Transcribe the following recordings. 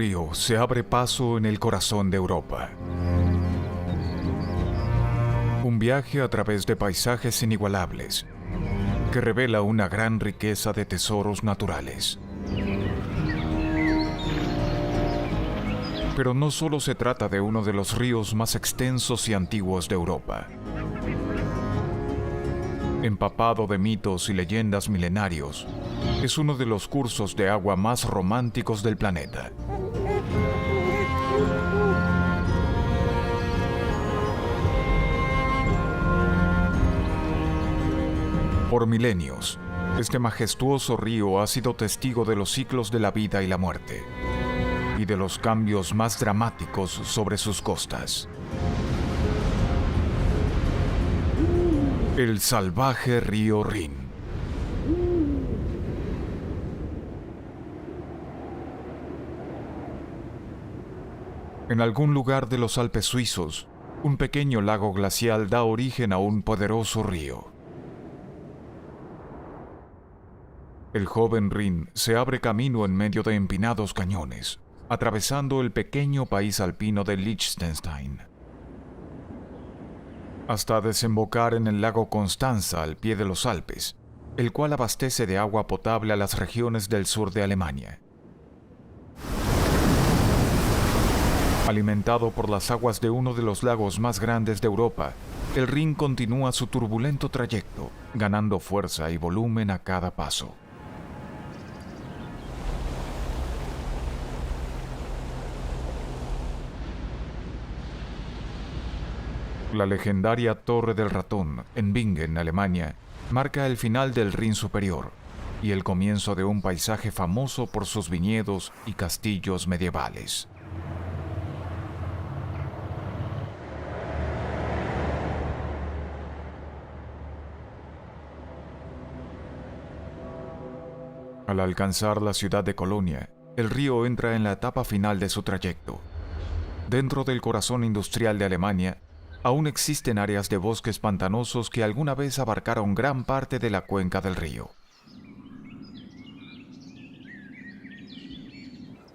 río se abre paso en el corazón de Europa. Un viaje a través de paisajes inigualables que revela una gran riqueza de tesoros naturales. Pero no solo se trata de uno de los ríos más extensos y antiguos de Europa. Empapado de mitos y leyendas milenarios, es uno de los cursos de agua más románticos del planeta. Por milenios, este majestuoso río ha sido testigo de los ciclos de la vida y la muerte, y de los cambios más dramáticos sobre sus costas. El salvaje río Rin. En algún lugar de los Alpes suizos, un pequeño lago glacial da origen a un poderoso río. El joven Rin se abre camino en medio de empinados cañones, atravesando el pequeño país alpino de Liechtenstein, hasta desembocar en el lago Constanza al pie de los Alpes, el cual abastece de agua potable a las regiones del sur de Alemania. Alimentado por las aguas de uno de los lagos más grandes de Europa, el Rin continúa su turbulento trayecto, ganando fuerza y volumen a cada paso. La legendaria Torre del Ratón, en Bingen, Alemania, marca el final del Rin superior y el comienzo de un paisaje famoso por sus viñedos y castillos medievales. Al alcanzar la ciudad de Colonia, el río entra en la etapa final de su trayecto. Dentro del corazón industrial de Alemania, aún existen áreas de bosques pantanosos que alguna vez abarcaron gran parte de la cuenca del río.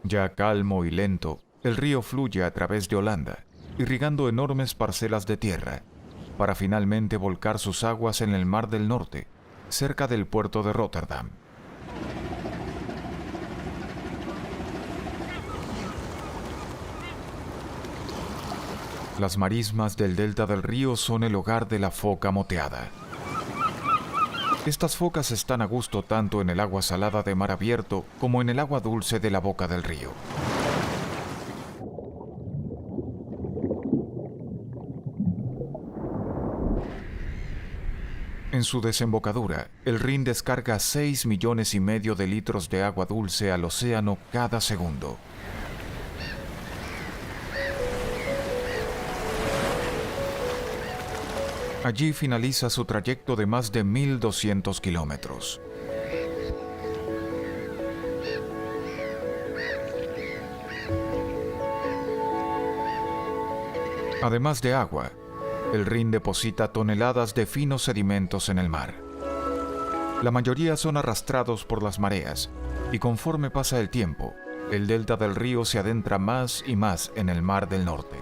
Ya calmo y lento, el río fluye a través de Holanda, irrigando enormes parcelas de tierra, para finalmente volcar sus aguas en el Mar del Norte, cerca del puerto de Rotterdam. Las marismas del delta del río son el hogar de la foca moteada. Estas focas están a gusto tanto en el agua salada de mar abierto como en el agua dulce de la boca del río. En su desembocadura, el Rin descarga 6,5 millones de litros de agua dulce al océano cada segundo. Allí finaliza su trayecto de más de 1.200 kilómetros. Además de agua, el Rin deposita toneladas de finos sedimentos en el mar. La mayoría son arrastrados por las mareas, y conforme pasa el tiempo, el delta del río se adentra más y más en el Mar del Norte.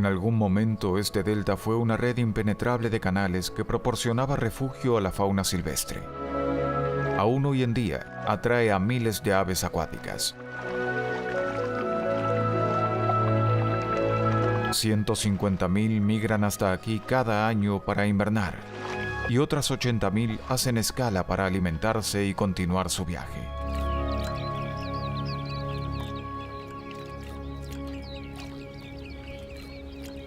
En algún momento este delta fue una red impenetrable de canales que proporcionaba refugio a la fauna silvestre. Aún hoy en día atrae a miles de aves acuáticas. 150,000 migran hasta aquí cada año para invernar, y otras 80,000 hacen escala para alimentarse y continuar su viaje.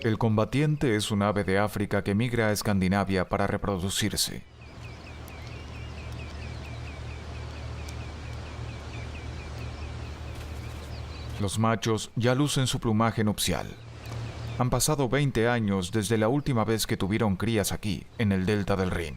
El combatiente es un ave de África que migra a Escandinavia para reproducirse. Los machos ya lucen su plumaje nupcial. Han pasado 20 años desde la última vez que tuvieron crías aquí, en el delta del Rin.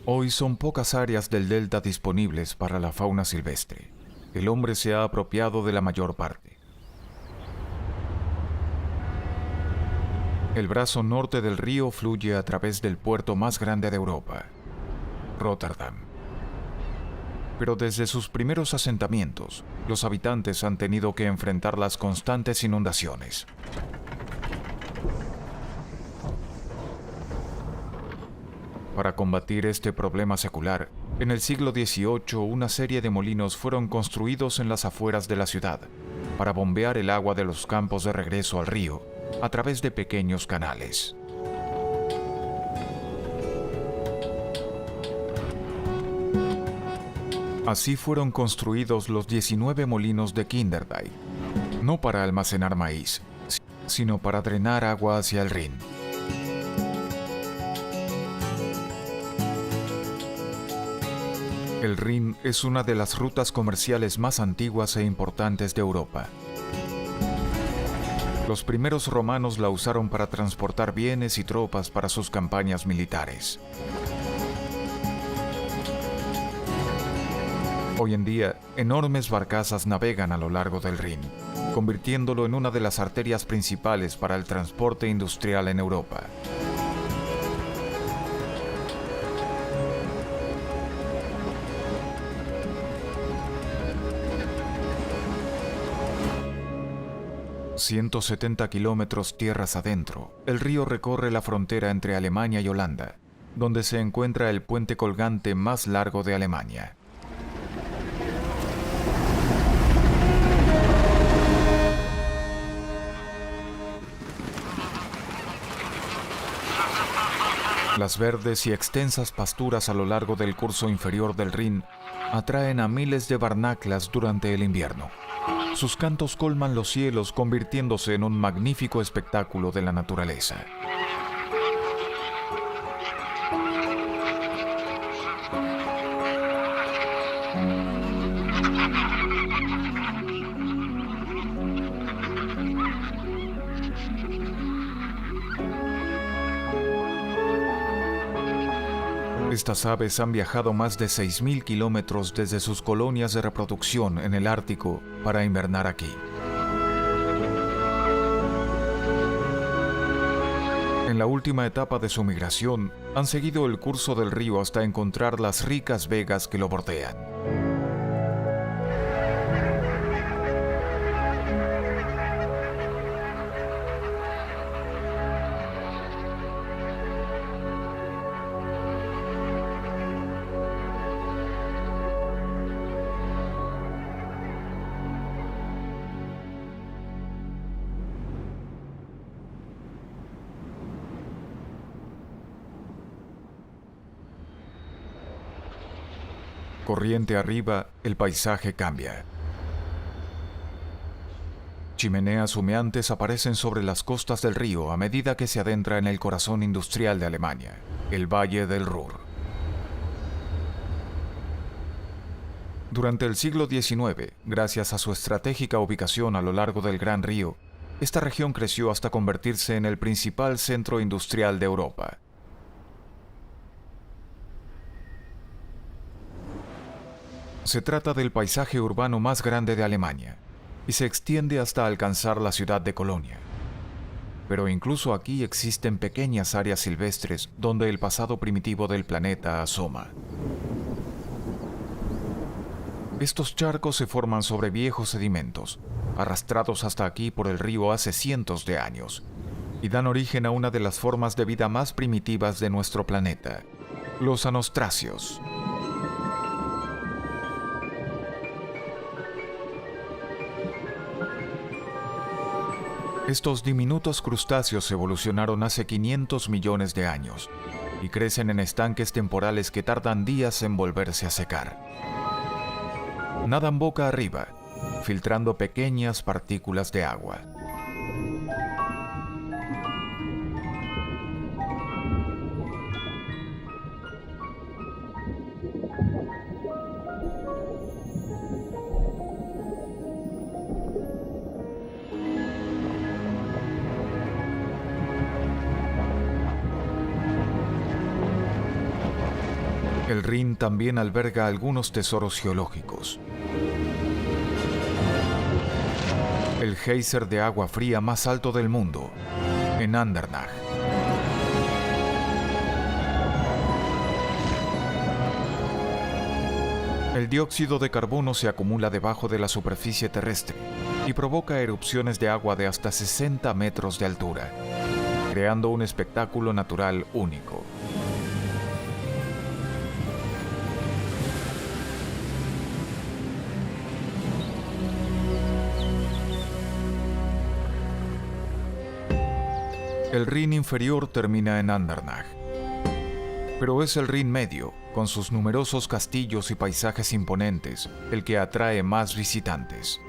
Hoy son pocas áreas del delta disponibles para la fauna silvestre. El hombre se ha apropiado de la mayor parte. El brazo norte del río fluye a través del puerto más grande de Europa, Róterdam. Pero desde sus primeros asentamientos, los habitantes han tenido que enfrentar las constantes inundaciones. Para combatir este problema secular, en el siglo XVIII una serie de molinos fueron construidos en las afueras de la ciudad para bombear el agua de los campos de regreso al río a través de pequeños canales. Así fueron construidos los 19 molinos de Kinderdijk, no para almacenar maíz, sino para drenar agua hacia el Rin. El Rin es una de las rutas comerciales más antiguas e importantes de Europa. Los primeros romanos la usaron para transportar bienes y tropas para sus campañas militares. Hoy en día, enormes barcazas navegan a lo largo del Rin, convirtiéndolo en una de las arterias principales para el transporte industrial en Europa. ...170 kilómetros tierras adentro, el río recorre la frontera entre Alemania y Holanda, donde se encuentra el puente colgante más largo de Alemania. Las verdes y extensas pasturas a lo largo del curso inferior del Rin atraen a miles de barnaclas durante el invierno. Sus cantos colman los cielos, convirtiéndose en un magnífico espectáculo de la naturaleza. Estas aves han viajado más de 6.000 kilómetros desde sus colonias de reproducción en el Ártico para invernar aquí. En la última etapa de su migración, han seguido el curso del río hasta encontrar las ricas vegas que lo bordean. Corriente arriba, el paisaje cambia. Chimeneas humeantes aparecen sobre las costas del río a medida que se adentra en el corazón industrial de Alemania, el Valle del Ruhr. Durante el siglo XIX, gracias a su estratégica ubicación a lo largo del Gran Río, esta región creció hasta convertirse en el principal centro industrial de Europa. Se trata del paisaje urbano más grande de Alemania y se extiende hasta alcanzar la ciudad de Colonia. Pero incluso aquí existen pequeñas áreas silvestres donde el pasado primitivo del planeta asoma. Estos charcos se forman sobre viejos sedimentos, arrastrados hasta aquí por el río hace cientos de años, y dan origen a una de las formas de vida más primitivas de nuestro planeta, los anostráceos. Estos diminutos crustáceos evolucionaron hace 500 millones de años y crecen en estanques temporales que tardan días en volverse a secar. Nadan boca arriba, filtrando pequeñas partículas de agua. El Rin también alberga algunos tesoros geológicos. El geyser de agua fría más alto del mundo, en Andernach. El dióxido de carbono se acumula debajo de la superficie terrestre y provoca erupciones de agua de hasta 60 metros de altura, creando un espectáculo natural único. El Rin inferior termina en Andernach, pero es el Rin medio, con sus numerosos castillos y paisajes imponentes, el que atrae más visitantes.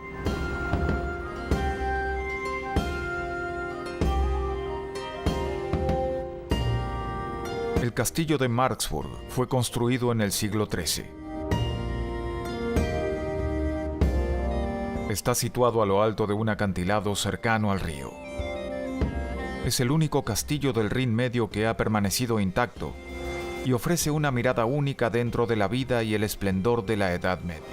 El castillo de Marksburg fue construido en el siglo XIII. Está situado a lo alto de un acantilado cercano al río. Es el único castillo del Rin medio que ha permanecido intacto y ofrece una mirada única dentro de la vida y el esplendor de la Edad Media.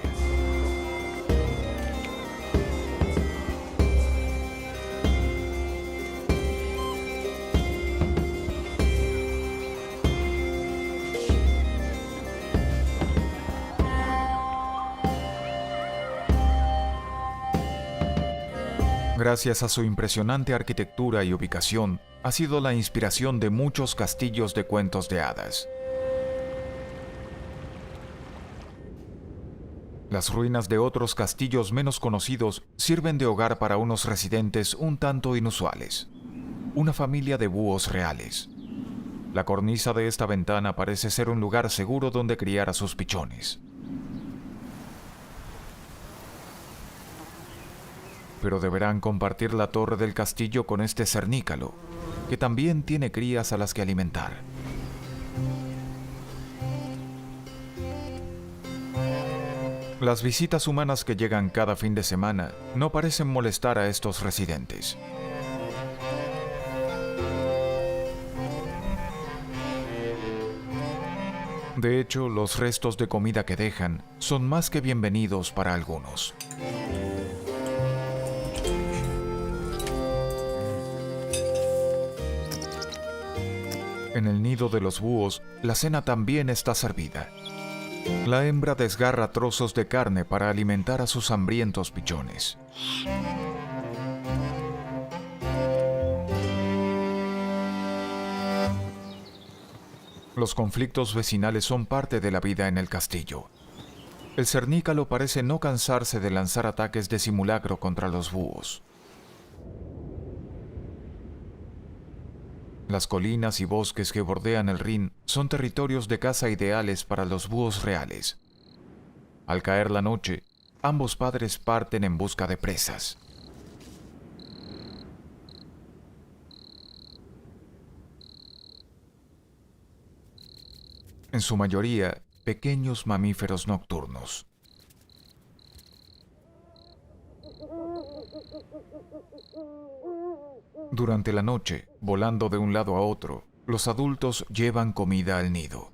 Gracias a su impresionante arquitectura y ubicación, ha sido la inspiración de muchos castillos de cuentos de hadas. Las ruinas de otros castillos menos conocidos sirven de hogar para unos residentes un tanto inusuales. Una familia de búhos reales. La cornisa de esta ventana parece ser un lugar seguro donde criar a sus pichones. Pero deberán compartir la torre del castillo con este cernícalo, que también tiene crías a las que alimentar. Las visitas humanas que llegan cada fin de semana no parecen molestar a estos residentes. De hecho, los restos de comida que dejan son más que bienvenidos para algunos. En el nido de los búhos, la cena también está servida. La hembra desgarra trozos de carne para alimentar a sus hambrientos pichones. Los conflictos vecinales son parte de la vida en el castillo. El cernícalo parece no cansarse de lanzar ataques de simulacro contra los búhos. Las colinas y bosques que bordean el Rin son territorios de caza ideales para los búhos reales. Al caer la noche, ambos padres parten en busca de presas. En su mayoría, pequeños mamíferos nocturnos. Durante la noche, volando de un lado a otro, los adultos llevan comida al nido.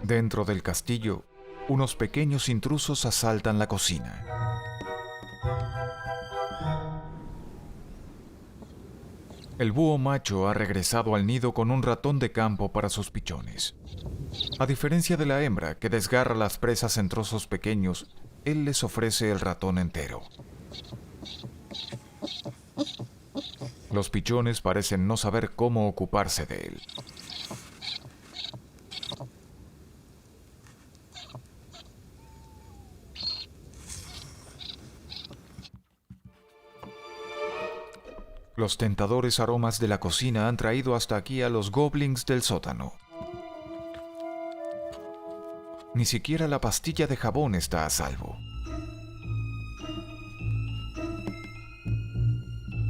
Dentro del castillo, unos pequeños intrusos asaltan la cocina. El búho macho ha regresado al nido con un ratón de campo para sus pichones. A diferencia de la hembra, que desgarra las presas en trozos pequeños, él les ofrece el ratón entero. Los pichones parecen no saber cómo ocuparse de él. Los tentadores aromas de la cocina han traído hasta aquí a los goblins del sótano. Ni siquiera la pastilla de jabón está a salvo.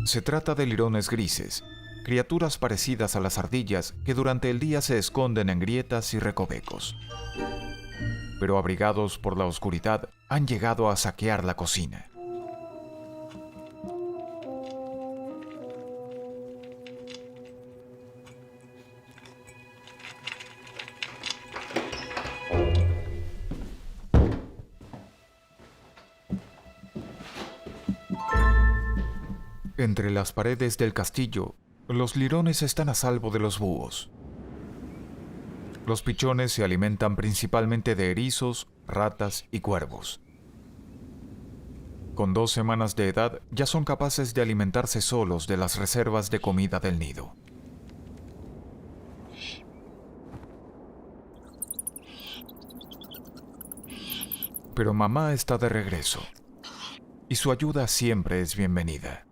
Se trata de lirones grises, criaturas parecidas a las ardillas que durante el día se esconden en grietas y recovecos. Pero abrigados por la oscuridad, han llegado a saquear la cocina. Entre las paredes del castillo, los lirones están a salvo de los búhos. Los pichones se alimentan principalmente de erizos, ratas y cuervos. Con 2 semanas de edad ya son capaces de alimentarse solos de las reservas de comida del nido. Pero mamá está de regreso, y su ayuda siempre es bienvenida.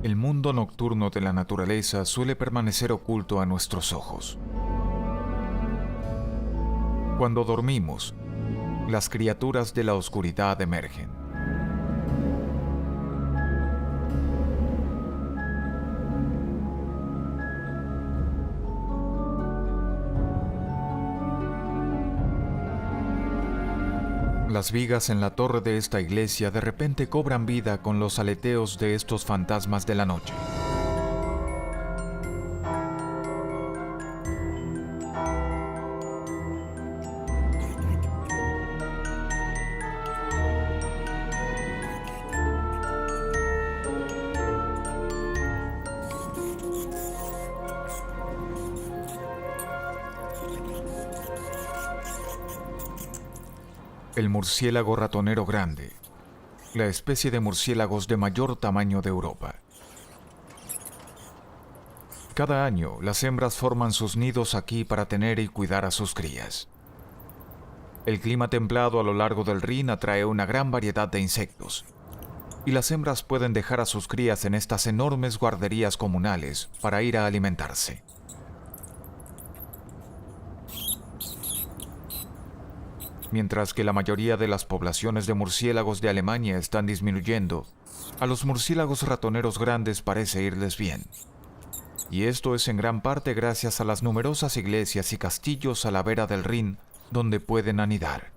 El mundo nocturno de la naturaleza suele permanecer oculto a nuestros ojos. Cuando dormimos, las criaturas de la oscuridad emergen. Las vigas en la torre de esta iglesia de repente cobran vida con los aleteos de estos fantasmas de la noche. El murciélago ratonero grande, la especie de murciélagos de mayor tamaño de Europa. Cada año, las hembras forman sus nidos aquí para tener y cuidar a sus crías. El clima templado a lo largo del Rin atrae una gran variedad de insectos, y las hembras pueden dejar a sus crías en estas enormes guarderías comunales para ir a alimentarse. Mientras que la mayoría de las poblaciones de murciélagos de Alemania están disminuyendo, a los murciélagos ratoneros grandes parece irles bien. Y esto es en gran parte gracias a las numerosas iglesias y castillos a la vera del Rin donde pueden anidar.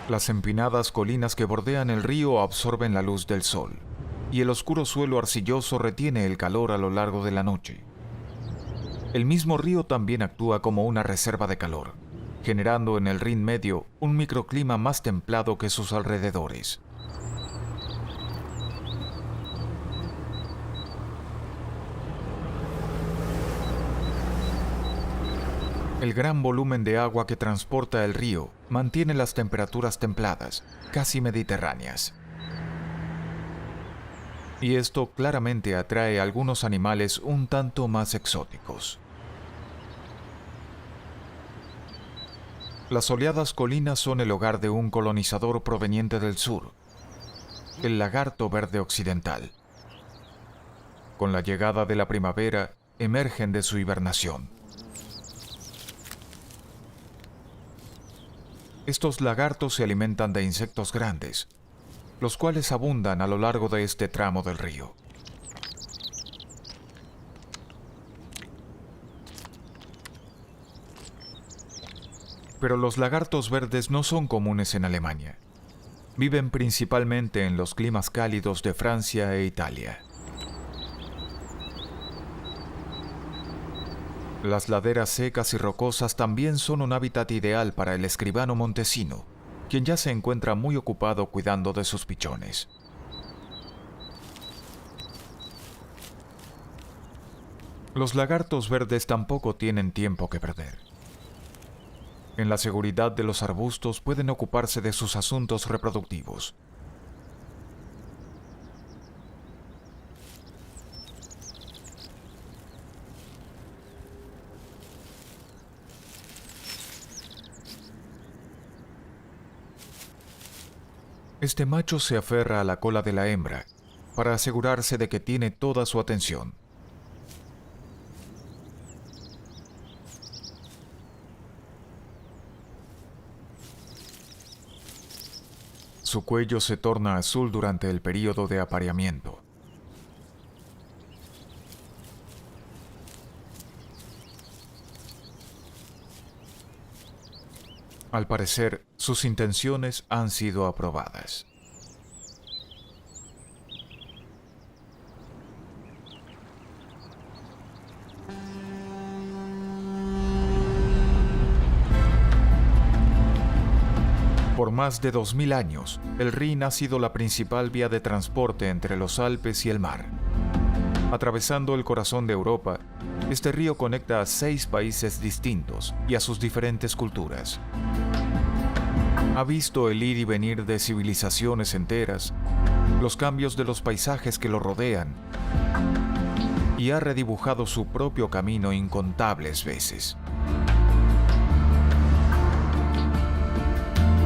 Las empinadas colinas que bordean el río absorben la luz del sol, y el oscuro suelo arcilloso retiene el calor a lo largo de la noche. El mismo río también actúa como una reserva de calor, generando en el Rin Medio un microclima más templado que sus alrededores. El gran volumen de agua que transporta el río mantiene las temperaturas templadas, casi mediterráneas. Y esto claramente atrae a algunos animales un tanto más exóticos. Las soleadas colinas son el hogar de un colonizador proveniente del sur, el lagarto verde occidental. Con la llegada de la primavera, emergen de su hibernación. Estos lagartos se alimentan de insectos grandes, los cuales abundan a lo largo de este tramo del río. Pero los lagartos verdes no son comunes en Alemania. Viven principalmente en los climas cálidos de Francia e Italia. Las laderas secas y rocosas también son un hábitat ideal para el escribano montesino, quien ya se encuentra muy ocupado cuidando de sus pichones. Los lagartos verdes tampoco tienen tiempo que perder. En la seguridad de los arbustos pueden ocuparse de sus asuntos reproductivos. Este macho se aferra a la cola de la hembra para asegurarse de que tiene toda su atención. Su cuello se torna azul durante el período de apareamiento. Al parecer, sus intenciones han sido aprobadas. Por más de 2000 años, el Rin ha sido la principal vía de transporte entre los Alpes y el mar. Atravesando el corazón de Europa, este río conecta a 6 países distintos y a sus diferentes culturas. Ha visto el ir y venir de civilizaciones enteras, los cambios de los paisajes que lo rodean, y ha redibujado su propio camino incontables veces.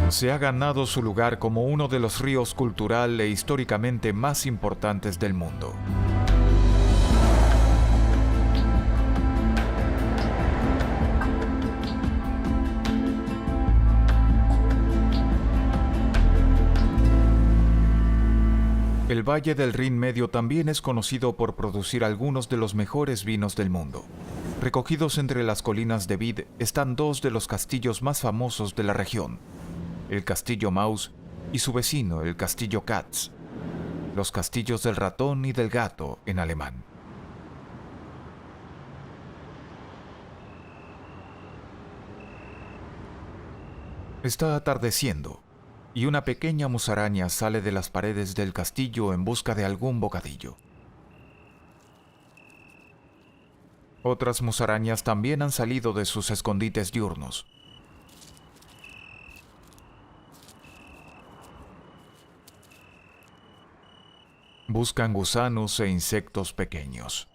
Se ha ganado su lugar como uno de los ríos cultural e históricamente más importantes del mundo. El Valle del Rin Medio también es conocido por producir algunos de los mejores vinos del mundo. Recogidos entre las colinas de Vid están 2 de los castillos más famosos de la región: el Castillo Maus y su vecino, el Castillo Katz, los castillos del ratón y del gato en alemán. Está atardeciendo y una pequeña musaraña sale de las paredes del castillo en busca de algún bocadillo. Otras musarañas también han salido de sus escondites diurnos. Buscan gusanos e insectos pequeños.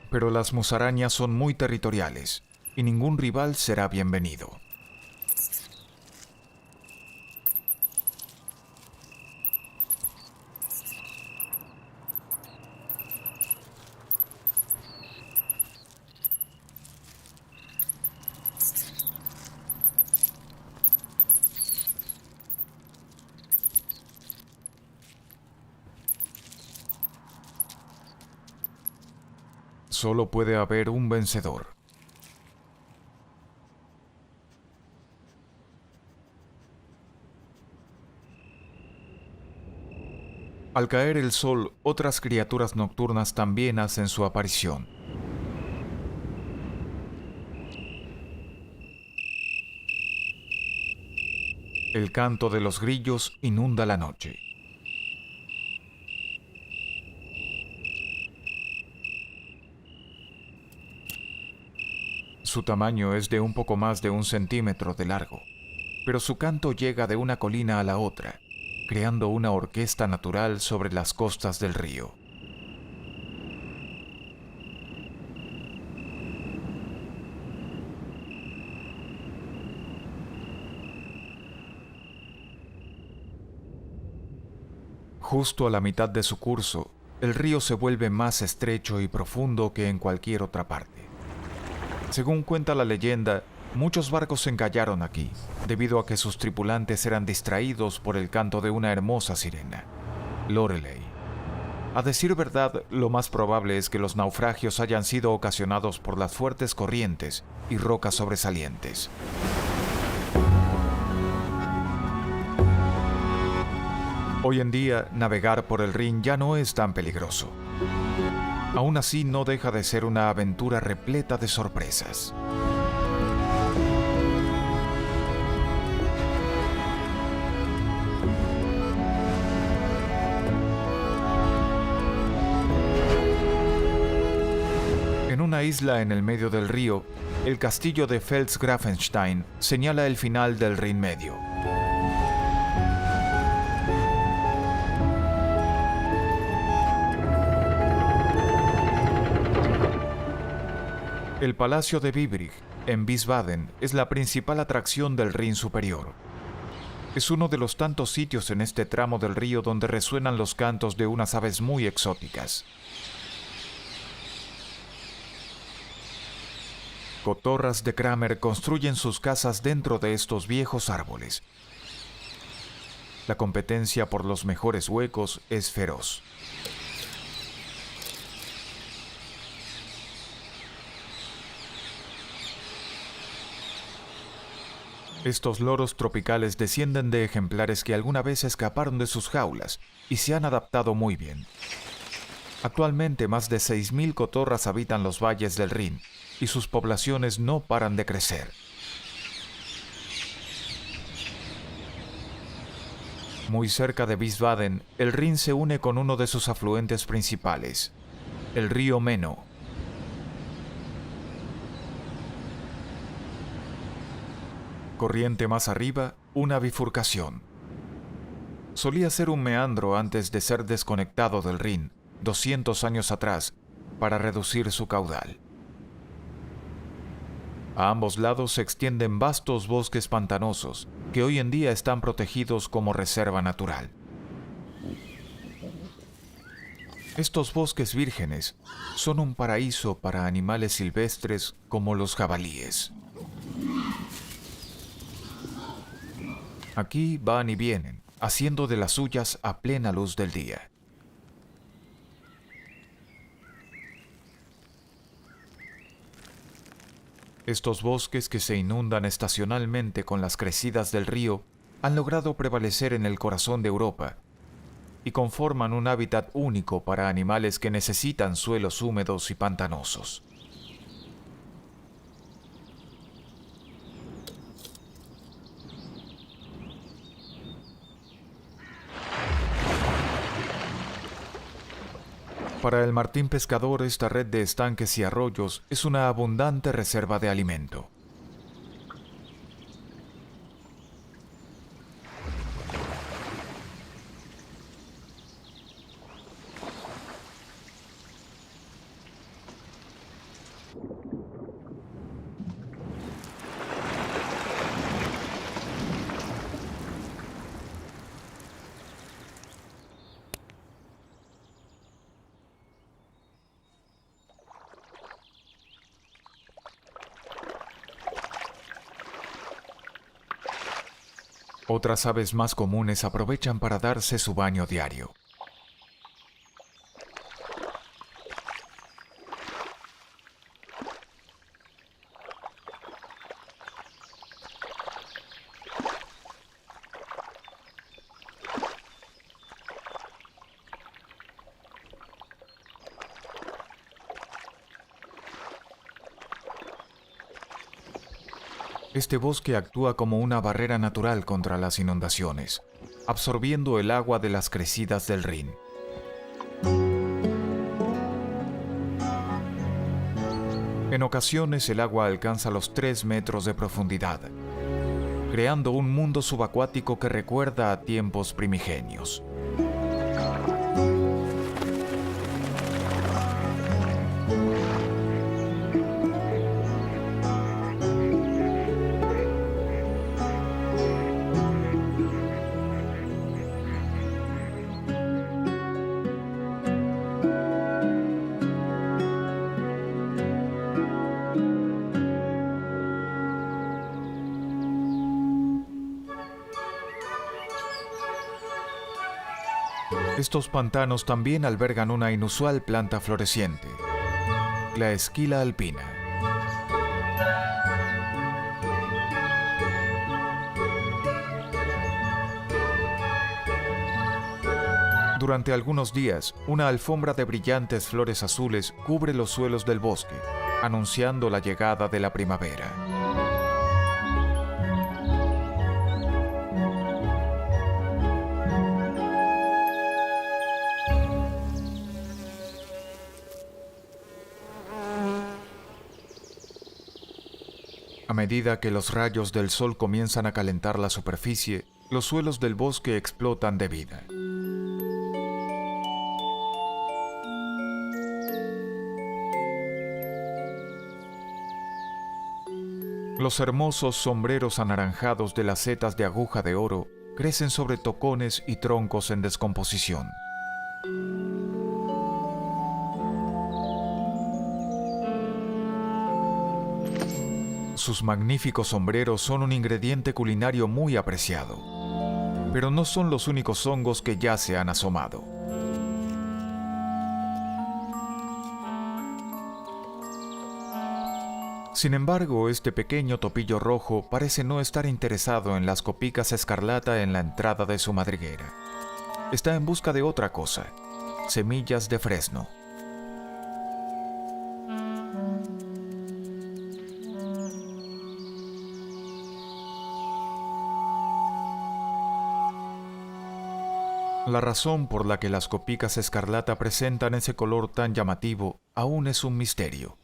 Pero las musarañas son muy territoriales y ningún rival será bienvenido. Solo puede haber un vencedor. Al caer el sol, otras criaturas nocturnas también hacen su aparición. El canto de los grillos inunda la noche. Su tamaño es de un poco más de 1 centímetro de largo, pero su canto llega de una colina a la otra, creando una orquesta natural sobre las costas del río. Justo a la mitad de su curso, el río se vuelve más estrecho y profundo que en cualquier otra parte. Según cuenta la leyenda, muchos barcos se encallaron aquí, debido a que sus tripulantes eran distraídos por el canto de una hermosa sirena, Lorelei. A decir verdad, lo más probable es que los naufragios hayan sido ocasionados por las fuertes corrientes y rocas sobresalientes. Hoy en día, navegar por el Rin ya no es tan peligroso. Aún así, no deja de ser una aventura repleta de sorpresas. En una isla en el medio del río, el castillo de Pfalzgrafenstein señala el final del Rin Medio. El Palacio de Biebrich, en Wiesbaden, es la principal atracción del Rin superior. Es uno de los tantos sitios en este tramo del río donde resuenan los cantos de unas aves muy exóticas. Cotorras de Kramer construyen sus casas dentro de estos viejos árboles. La competencia por los mejores huecos es feroz. Estos loros tropicales descienden de ejemplares que alguna vez escaparon de sus jaulas y se han adaptado muy bien. Actualmente más de 6.000 cotorras habitan los valles del Rin y sus poblaciones no paran de crecer. Muy cerca de Wiesbaden, el Rin se une con uno de sus afluentes principales, el río Meno. Corriente más arriba, una bifurcación. Solía ser un meandro antes de ser desconectado del Rin, 200 años atrás, para reducir su caudal. A ambos lados se extienden vastos bosques pantanosos, que hoy en día están protegidos como reserva natural. Estos bosques vírgenes son un paraíso para animales silvestres como los jabalíes. Aquí van y vienen, haciendo de las suyas a plena luz del día. Estos bosques que se inundan estacionalmente con las crecidas del río han logrado prevalecer en el corazón de Europa y conforman un hábitat único para animales que necesitan suelos húmedos y pantanosos. Para el martín pescador, esta red de estanques y arroyos es una abundante reserva de alimento. Otras aves más comunes aprovechan para darse su baño diario. Este bosque actúa como una barrera natural contra las inundaciones, absorbiendo el agua de las crecidas del Rin. En ocasiones el agua alcanza los 3 metros de profundidad, creando un mundo subacuático que recuerda a tiempos primigenios. Estos pantanos también albergan una inusual planta floreciente, la esquila alpina. Durante algunos días, una alfombra de brillantes flores azules cubre los suelos del bosque, anunciando la llegada de la primavera. A medida que los rayos del sol comienzan a calentar la superficie, los suelos del bosque explotan de vida. Los hermosos sombreros anaranjados de las setas de aguja de oro crecen sobre tocones y troncos en descomposición. Sus magníficos sombreros son un ingrediente culinario muy apreciado, pero no son los únicos hongos que ya se han asomado. Sin embargo, este pequeño topillo rojo parece no estar interesado en las copicas escarlata en la entrada de su madriguera. Está en busca de otra cosa: semillas de fresno. La razón por la que las copicas escarlata presentan ese color tan llamativo aún es un misterio.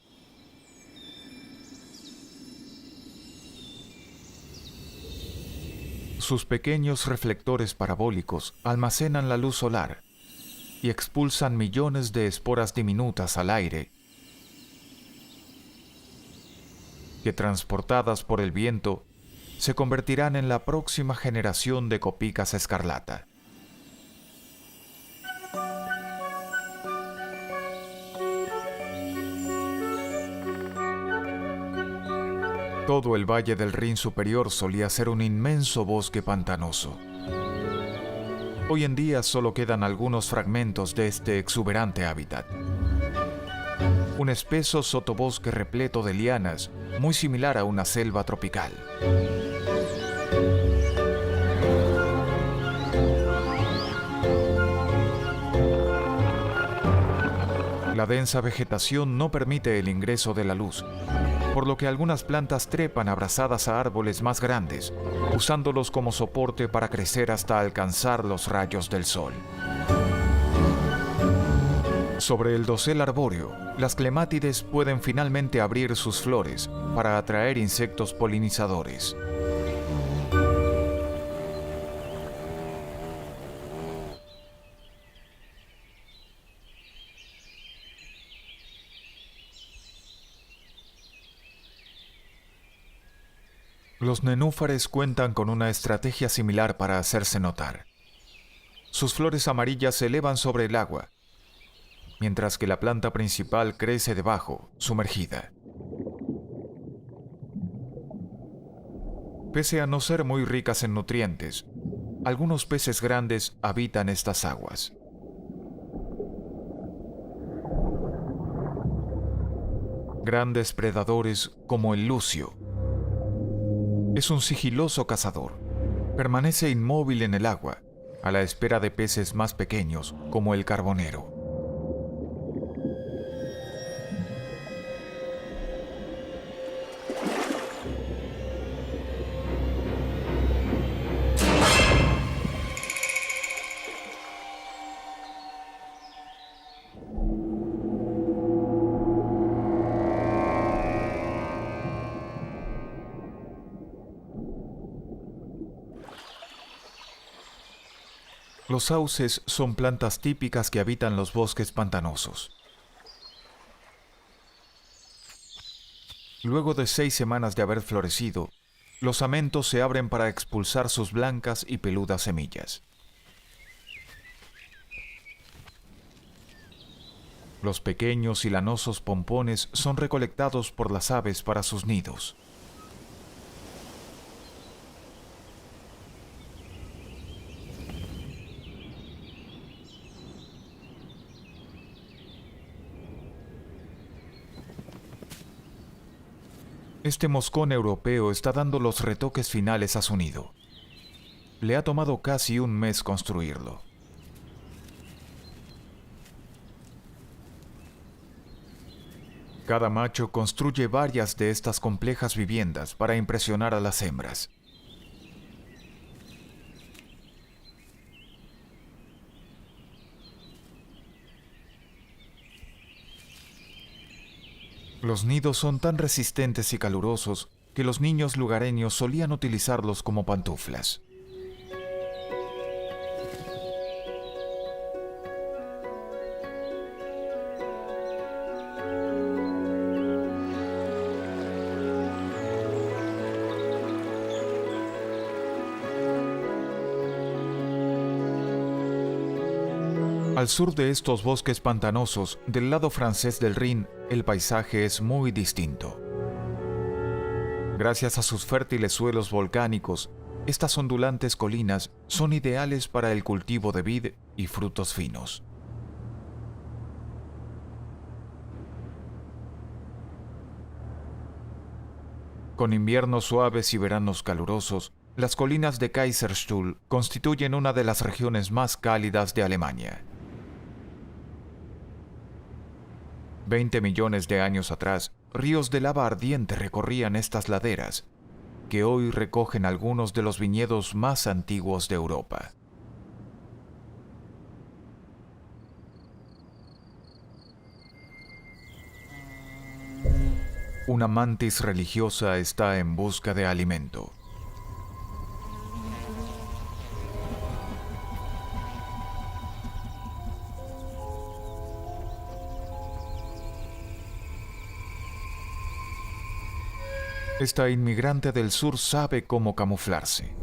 Sus pequeños reflectores parabólicos almacenan la luz solar y expulsan millones de esporas diminutas al aire que, transportadas por el viento, se convertirán en la próxima generación de copicas escarlata. Todo el valle del Rin superior solía ser un inmenso bosque pantanoso. Hoy en día solo quedan algunos fragmentos de este exuberante hábitat. Un espeso sotobosque repleto de lianas, muy similar a una selva tropical. La densa vegetación no permite el ingreso de la luz, por lo que algunas plantas trepan abrazadas a árboles más grandes, usándolos como soporte para crecer hasta alcanzar los rayos del sol. Sobre el dosel arbóreo, las clemátides pueden finalmente abrir sus flores para atraer insectos polinizadores. Los nenúfares cuentan con una estrategia similar para hacerse notar. Sus flores amarillas se elevan sobre el agua, mientras que la planta principal crece debajo, sumergida. Pese a no ser muy ricas en nutrientes, algunos peces grandes habitan estas aguas. Grandes predadores como el lucio. Es un sigiloso cazador. Permanece inmóvil en el agua, a la espera de peces más pequeños, como el carbonero. Los sauces son plantas típicas que habitan los bosques pantanosos. Luego de 6 semanas de haber florecido, los amentos se abren para expulsar sus blancas y peludas semillas. Los pequeños y lanosos pompones son recolectados por las aves para sus nidos. Este moscón europeo está dando los retoques finales a su nido. Le ha tomado casi un mes construirlo. Cada macho construye varias de estas complejas viviendas para impresionar a las hembras. Los nidos son tan resistentes y calurosos que los niños lugareños solían utilizarlos como pantuflas. Al sur de estos bosques pantanosos, del lado francés del Rin, el paisaje es muy distinto. Gracias a sus fértiles suelos volcánicos, estas ondulantes colinas son ideales para el cultivo de vid y frutos finos. Con inviernos suaves y veranos calurosos, las colinas de Kaiserstuhl constituyen una de las regiones más cálidas de Alemania. 20 millones de años atrás, ríos de lava ardiente recorrían estas laderas, que hoy recogen algunos de los viñedos más antiguos de Europa. Una mantis religiosa está en busca de alimento. Esta inmigrante del sur sabe cómo camuflarse.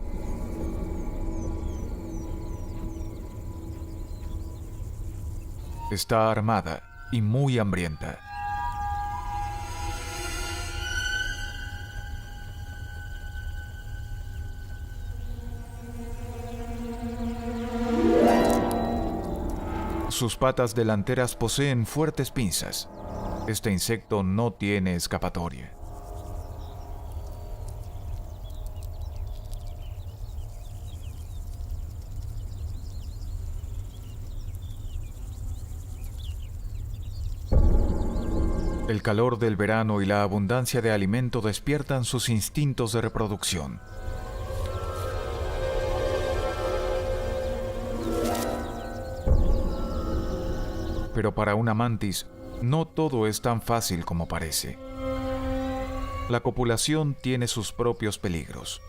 Está armada y muy hambrienta. Sus patas delanteras poseen fuertes pinzas. Este insecto no tiene escapatoria. El calor del verano y la abundancia de alimento despiertan sus instintos de reproducción. Pero para una mantis, no todo es tan fácil como parece. La copulación tiene sus propios peligros.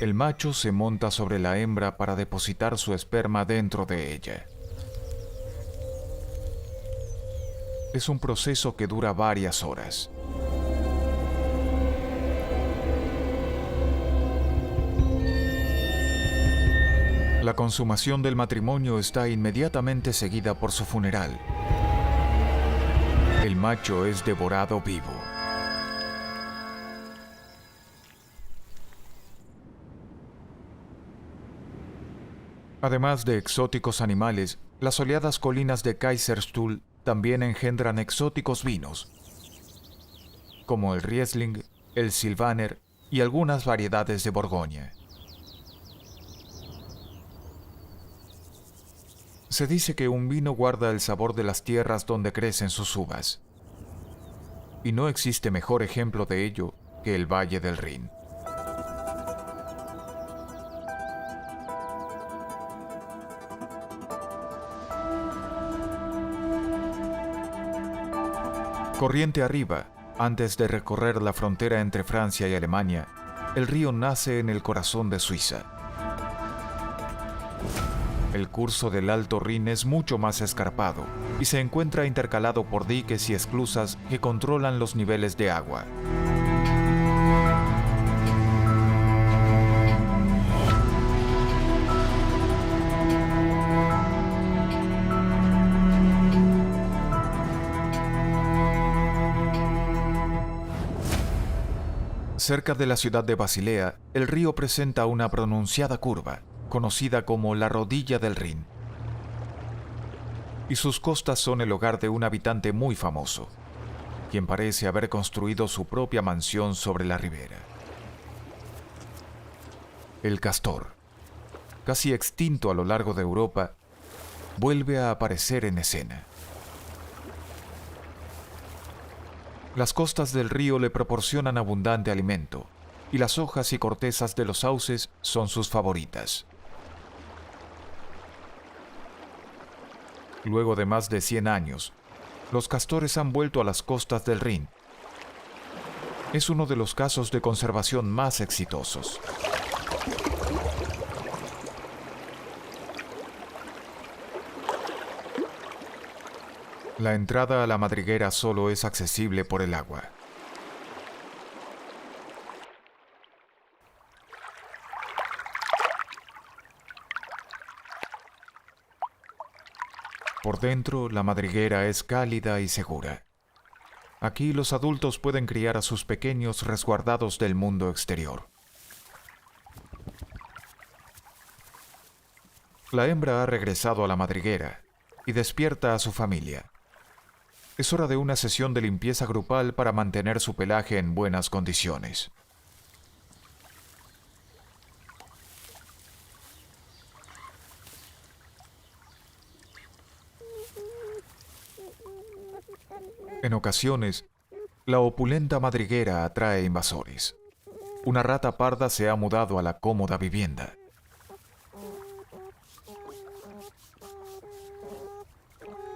El macho se monta sobre la hembra para depositar su esperma dentro de ella. Es un proceso que dura varias horas. La consumación del matrimonio está inmediatamente seguida por su funeral. El macho es devorado vivo. Además de exóticos animales, las soleadas colinas de Kaiserstuhl también engendran exóticos vinos, como el Riesling, el Sylvaner y algunas variedades de Borgoña. Se dice que un vino guarda el sabor de las tierras donde crecen sus uvas. Y no existe mejor ejemplo de ello que el Valle del Rin. Corriente arriba, antes de recorrer la frontera entre Francia y Alemania, el río nace en el corazón de Suiza. El curso del Alto Rin es mucho más escarpado y se encuentra intercalado por diques y esclusas que controlan los niveles de agua. Cerca de la ciudad de Basilea, el río presenta una pronunciada curva, conocida como la rodilla del Rin. Y sus costas son el hogar de un habitante muy famoso, quien parece haber construido su propia mansión sobre la ribera. El castor, casi extinto a lo largo de Europa, vuelve a aparecer en escena. Las costas del río le proporcionan abundante alimento, y las hojas y cortezas de los sauces son sus favoritas. Luego de más de 100 años, los castores han vuelto a las costas del Rin. Es uno de los casos de conservación más exitosos. La entrada a la madriguera solo es accesible por el agua. Por dentro, la madriguera es cálida y segura. Aquí los adultos pueden criar a sus pequeños resguardados del mundo exterior. La hembra ha regresado a la madriguera y despierta a su familia. Es hora de una sesión de limpieza grupal para mantener su pelaje en buenas condiciones. En ocasiones, la opulenta madriguera atrae invasores. Una rata parda se ha mudado a la cómoda vivienda.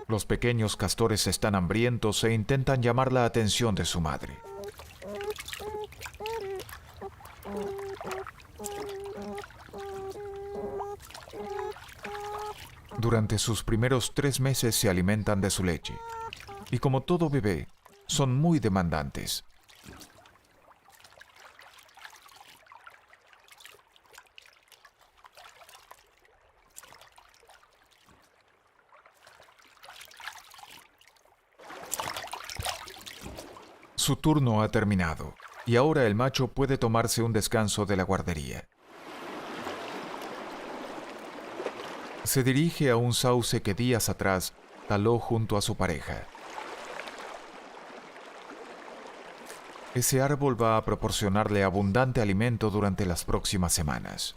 Los pequeños castores están hambrientos e intentan llamar la atención de su madre. Durante sus primeros 3 meses se alimentan de su leche. Y como todo bebé, son muy demandantes. Su turno ha terminado, y ahora el macho puede tomarse un descanso de la guardería. Se dirige a un sauce que días atrás taló junto a su pareja. Ese árbol va a proporcionarle abundante alimento durante las próximas semanas.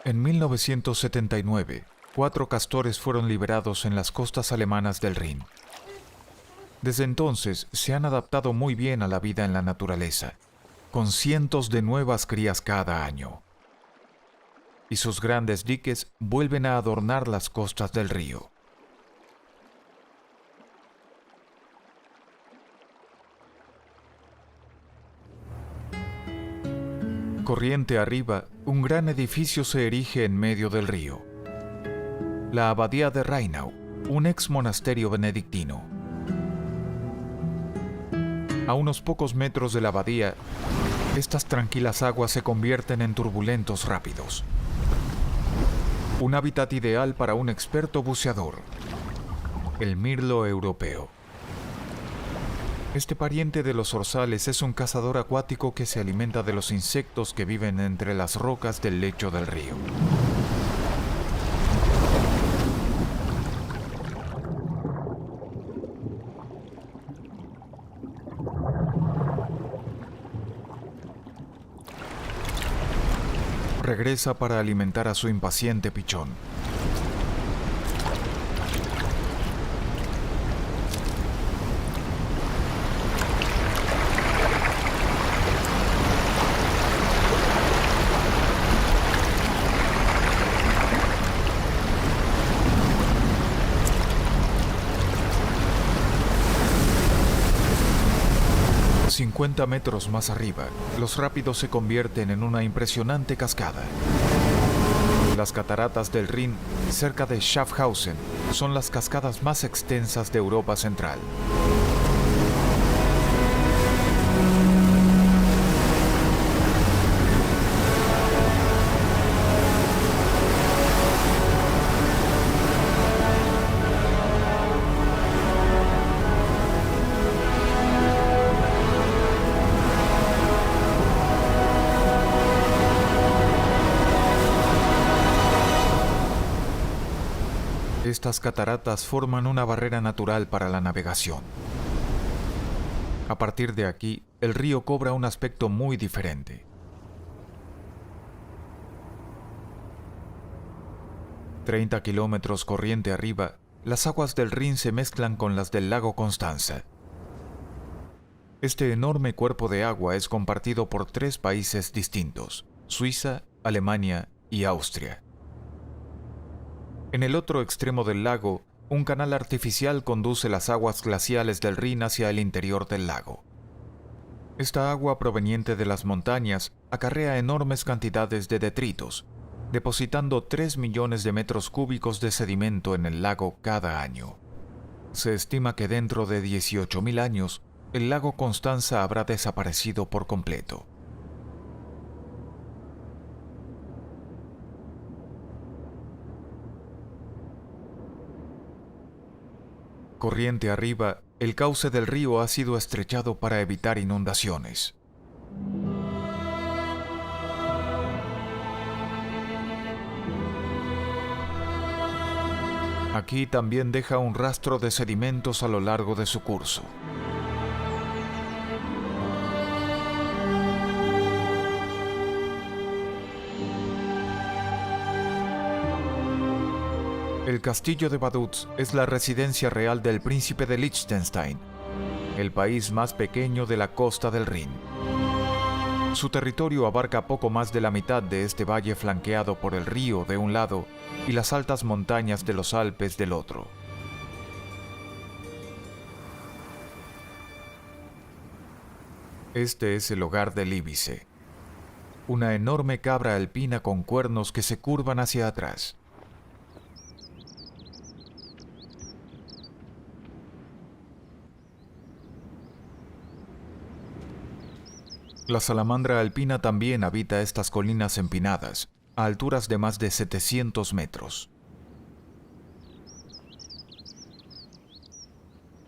En 1979, 4 castores fueron liberados en las costas alemanas del Rin. Desde entonces se han adaptado muy bien a la vida en la naturaleza, con cientos de nuevas crías cada año. Y sus grandes diques vuelven a adornar las costas del río. Corriente arriba, un gran edificio se erige en medio del río. La abadía de Rheinau, un ex monasterio benedictino. A unos pocos metros de la abadía, estas tranquilas aguas se convierten en turbulentos rápidos. Un hábitat ideal para un experto buceador, el mirlo europeo. Este pariente de los zorzales es un cazador acuático que se alimenta de los insectos que viven entre las rocas del lecho del río. Regresa para alimentar a su impaciente pichón. ...50 metros más arriba, los rápidos se convierten en una impresionante cascada. Las cataratas del Rin, cerca de Schaffhausen, son las cascadas más extensas de Europa Central. Estas cataratas forman una barrera natural para la navegación. A partir de aquí, el río cobra un aspecto muy diferente. 30 kilómetros corriente arriba, las aguas del Rin se mezclan con las del lago Constanza. Este enorme cuerpo de agua es compartido por 3 países distintos: Suiza, Alemania y Austria. En el otro extremo del lago, un canal artificial conduce las aguas glaciales del Rin hacia el interior del lago. Esta agua proveniente de las montañas acarrea enormes cantidades de detritos, depositando 3 millones de metros cúbicos de sedimento en el lago cada año. Se estima que dentro de 18.000 años, el lago Constanza habrá desaparecido por completo. Corriente arriba, el cauce del río ha sido estrechado para evitar inundaciones. Aquí también deja un rastro de sedimentos a lo largo de su curso. El castillo de Vaduz es la residencia real del príncipe de Liechtenstein, el país más pequeño de la costa del Rin. Su territorio abarca poco más de la mitad de este valle flanqueado por el río de un lado y las altas montañas de los Alpes del otro. Este es el hogar del íbice, una enorme cabra alpina con cuernos que se curvan hacia atrás. La salamandra alpina también habita estas colinas empinadas, a alturas de más de 700 metros.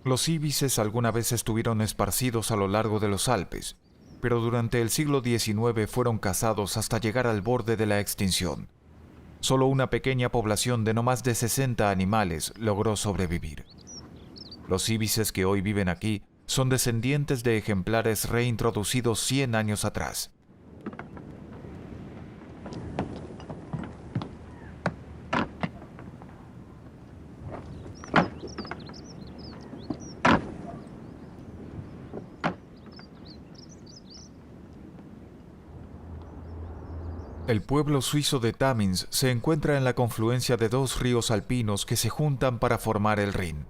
Los íbices alguna vez estuvieron esparcidos a lo largo de los Alpes, pero durante el siglo XIX fueron cazados hasta llegar al borde de la extinción. Solo una pequeña población de no más de 60 animales logró sobrevivir. Los íbices que hoy viven aquí son descendientes de ejemplares reintroducidos 100 años atrás. El pueblo suizo de Tamins se encuentra en la confluencia de dos ríos alpinos que se juntan para formar el Rin.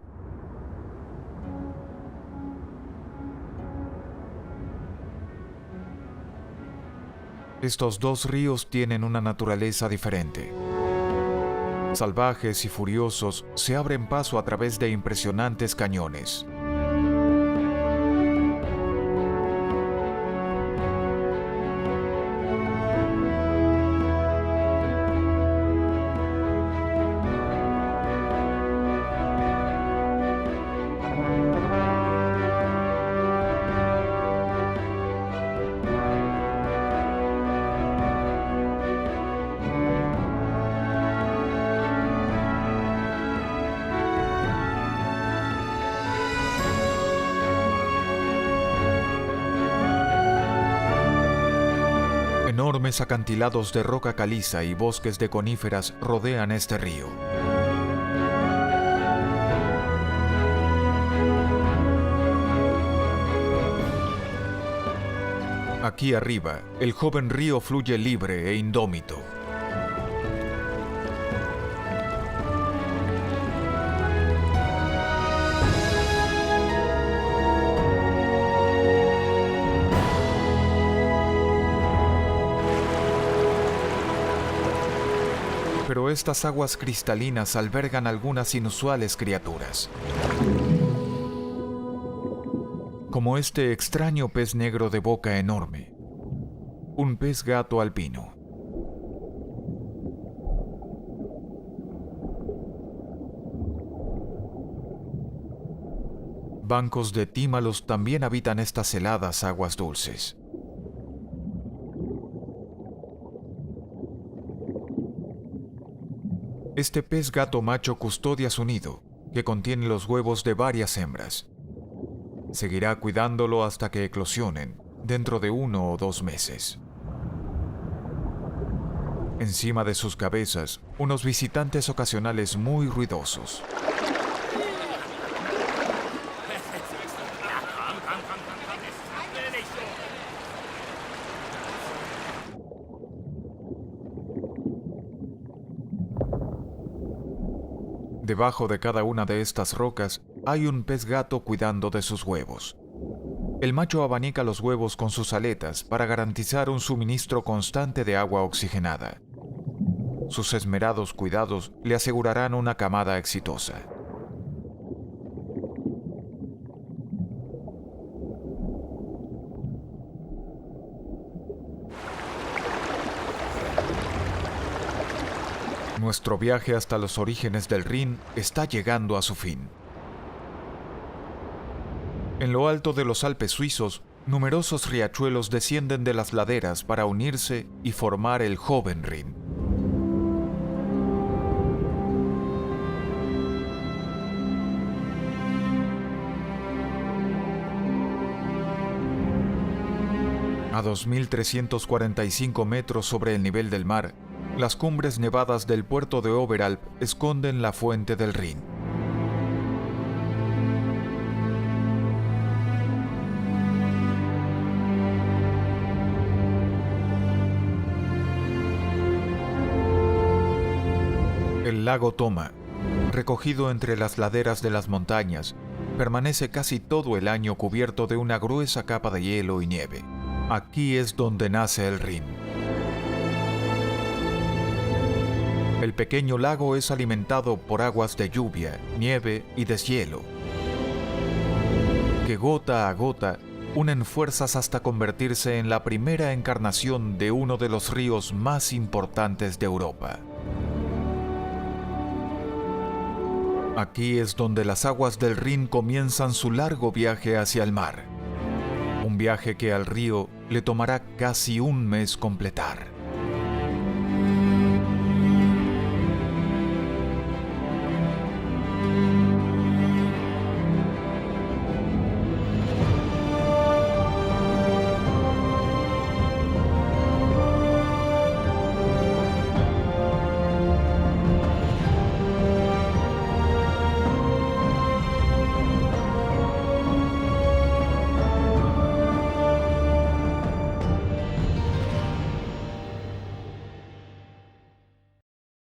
Estos dos ríos tienen una naturaleza diferente. Salvajes y furiosos, se abren paso a través de impresionantes cañones. Enormes acantilados de roca caliza y bosques de coníferas rodean este río. Aquí arriba, el joven río fluye libre e indómito. Pero estas aguas cristalinas albergan algunas inusuales criaturas, como este extraño pez negro de boca enorme, un pez gato alpino. Bancos de tímalos también habitan estas heladas aguas dulces. Este pez gato macho custodia su nido, que contiene los huevos de varias hembras. Seguirá cuidándolo hasta que eclosionen, dentro de 1 o 2 meses. Encima de sus cabezas, unos visitantes ocasionales muy ruidosos. Debajo de cada una de estas rocas hay un pez gato cuidando de sus huevos. El macho abanica los huevos con sus aletas para garantizar un suministro constante de agua oxigenada. Sus esmerados cuidados le asegurarán una camada exitosa. Nuestro viaje hasta los orígenes del Rin está llegando a su fin. En lo alto de los Alpes suizos, numerosos riachuelos descienden de las laderas para unirse y formar el joven Rin. A 2.345 metros sobre el nivel del mar, las cumbres nevadas del puerto de Oberalp esconden la fuente del Rin. El lago Toma, recogido entre las laderas de las montañas, permanece casi todo el año cubierto de una gruesa capa de hielo y nieve. Aquí es donde nace el Rin. El pequeño lago es alimentado por aguas de lluvia, nieve y deshielo, que gota a gota unen fuerzas hasta convertirse en la primera encarnación de uno de los ríos más importantes de Europa. Aquí es donde las aguas del Rin comienzan su largo viaje hacia el mar. Un viaje que al río le tomará casi un mes completar.